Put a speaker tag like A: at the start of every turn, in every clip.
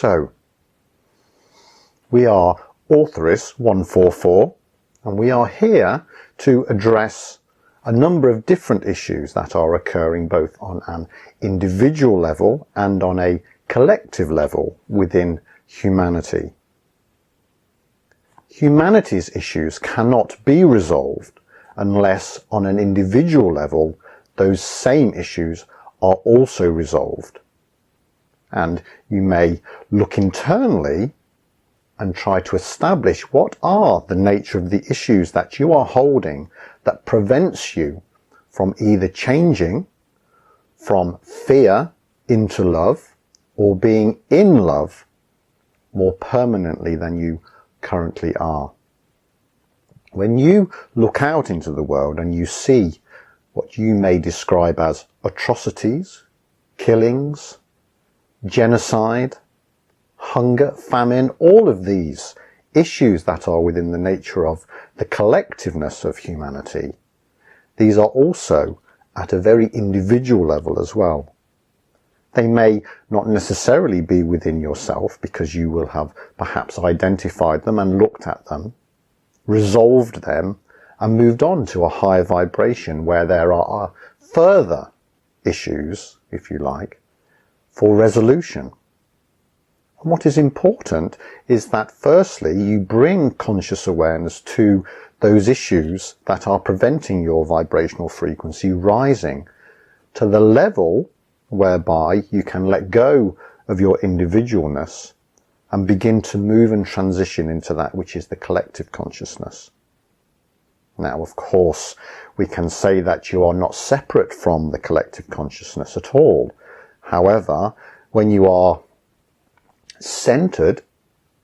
A: So, we are Altheris144, and we are here to address a number of different issues that are occurring both on an individual level and on a collective level within humanity. Humanity's issues cannot be resolved unless on an individual level those same issues are also resolved. And you may look internally and try to establish what are the nature of the issues that you are holding that prevents you from either changing from fear into love or being in love more permanently than you currently are. When you look out into the world and you see what you may describe as atrocities, killings, genocide, hunger, famine, all of these issues that are within the nature of the collectiveness of humanity, these are also at a very individual level as well. They may not necessarily be within yourself because you will have perhaps identified them and looked at them, resolved them, and moved on to a higher vibration where there are further issues, if you like, for resolution. And what is important is that firstly you bring conscious awareness to those issues that are preventing your vibrational frequency rising to the level whereby you can let go of your individualness and begin to move and transition into that which is the collective consciousness. Now, of course, we can say that you are not separate from the collective consciousness at all. However, when you are centered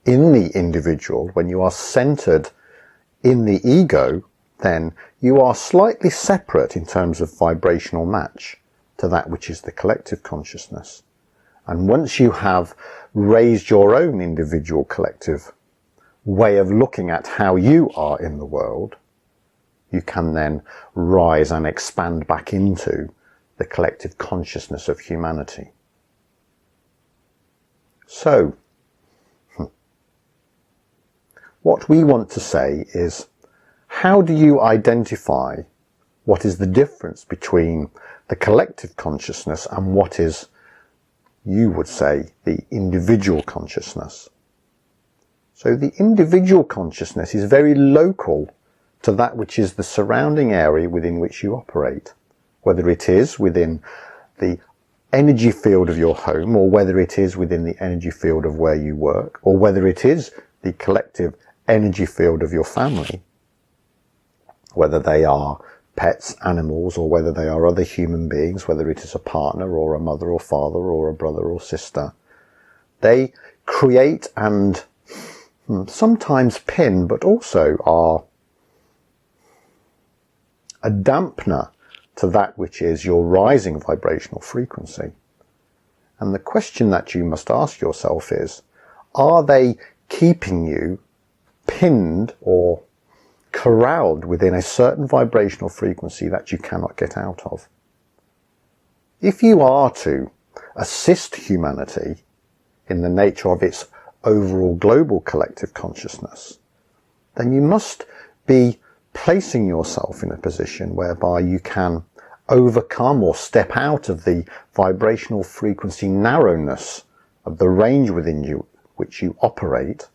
A: in the individual, when you are centered in the ego, then you are slightly separate in terms of vibrational match to that which is the collective consciousness. And once you have raised your own individual collective way of looking at how you are in the world, you can then rise and expand back into the collective consciousness of humanity. So, what we want to say is, how do you identify what is the difference between the collective consciousness and what is, you would say, the individual consciousness? So the individual consciousness is very local to that which is the surrounding area within which you operate, whether it is within the energy field of your home, or whether it is within the energy field of where you work, or whether it is the collective energy field of your family, whether they are pets, animals, or whether they are other human beings, whether it is a partner or a mother or father or a brother or sister. They create and sometimes pin, but also are a dampener to that which is your rising vibrational frequency. And the question that you must ask yourself is, are they keeping you pinned or corralled within a certain vibrational frequency that you cannot get out of? If you are to assist humanity in the nature of its overall global collective consciousness, then you must be placing yourself in a position whereby you can overcome or step out of the vibrational frequency narrowness of the range within you which you operate,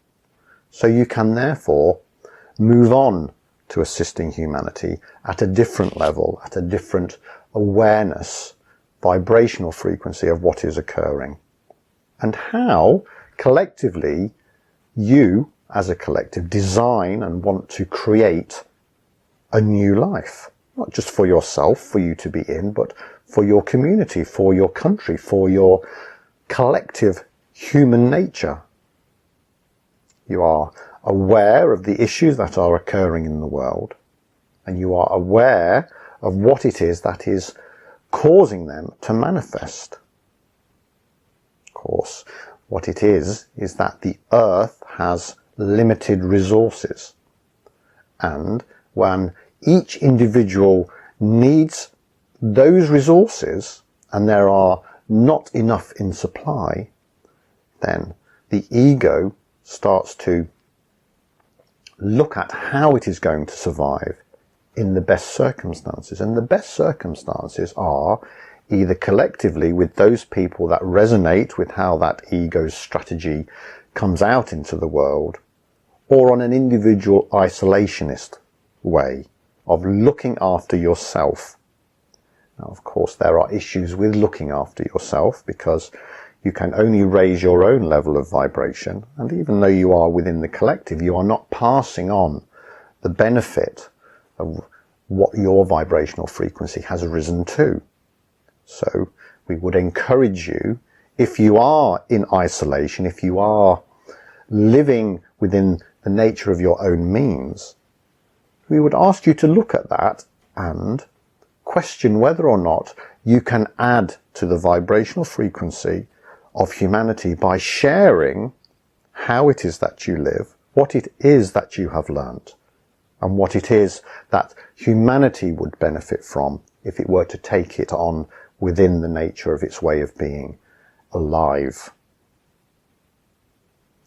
A: so you can therefore move on to assisting humanity at a different level, at a different awareness, vibrational frequency of what is occurring, and how collectively you as a collective design and want to create a new life, not just for yourself, for you to be in, but for your community, for your country, for your collective human nature. You are aware of the issues that are occurring in the world, and you are aware of what it is that is causing them to manifest. Of course, what it is that the earth has limited resources, and when each individual needs those resources and there are not enough in supply, then the ego starts to look at how it is going to survive in the best circumstances. And the best circumstances are either collectively with those people that resonate with how that ego's strategy comes out into the world, or on an individual isolationist way of looking after yourself. Now, of course, there are issues with looking after yourself, because you can only raise your own level of vibration, and even though you are within the collective, you are not passing on the benefit of what your vibrational frequency has risen to. So we would encourage you, if you are in isolation, if you are living within the nature of your own means, we would ask you to look at that and question whether or not you can add to the vibrational frequency of humanity by sharing how it is that you live, what it is that you have learnt, and what it is that humanity would benefit from if it were to take it on within the nature of its way of being alive.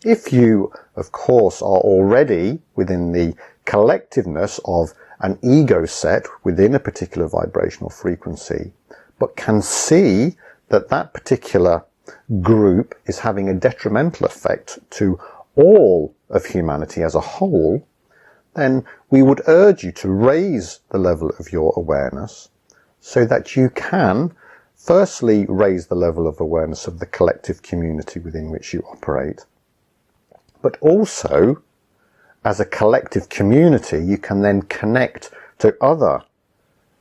A: If you, of course, are already within the collectiveness of an ego set within a particular vibrational frequency, but can see that that particular group is having a detrimental effect to all of humanity as a whole, then we would urge you to raise the level of your awareness so that you can firstly raise the level of awareness of the collective community within which you operate, but also as a collective community you can then connect to other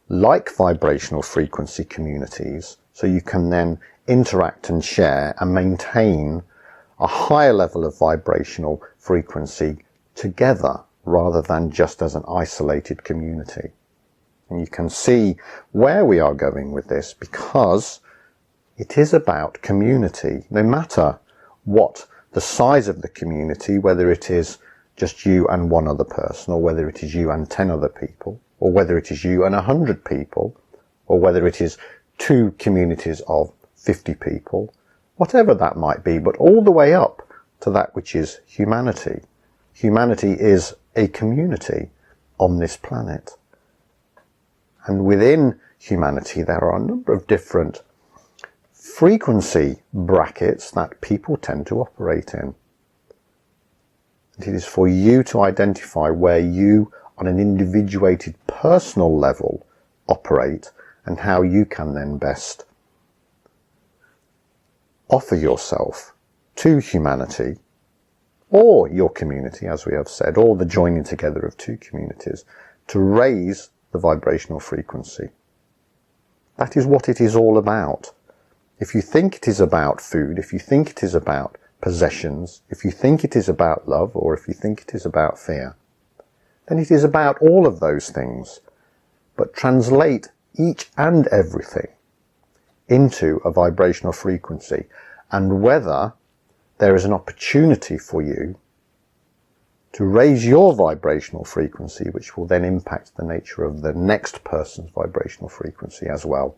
A: like vibrational frequency communities, so you can then interact and share and maintain a higher level of vibrational frequency together, rather than just as an isolated community. And you can see where we are going with this, because it is about community. No matter what the size of the community, whether it is just you and one other person, or whether it is you and 10 other people, or whether it is you and 100 people, or whether it is 2 communities of 50 people, whatever that might be, but all the way up to that which is humanity. Humanity is a community on this planet. And within humanity there are a number of different frequency brackets that people tend to operate in. It is for you to identify where you, on an individuated personal level, operate, and how you can then best offer yourself to humanity, or your community, as we have said, or the joining together of 2 communities, to raise the vibrational frequency. That is what it is all about. If you think it is about food, if you think it is about possessions, if you think it is about love, or if you think it is about fear, then it is about all of those things. But translate each and everything into a vibrational frequency, and whether there is an opportunity for you to raise your vibrational frequency, which will then impact the nature of the next person's vibrational frequency as well.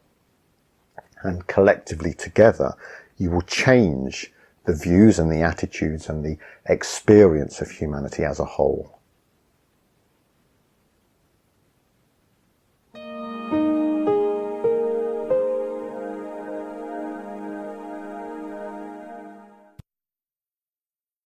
A: And collectively together you will change the views and the attitudes and the experience of humanity as a whole.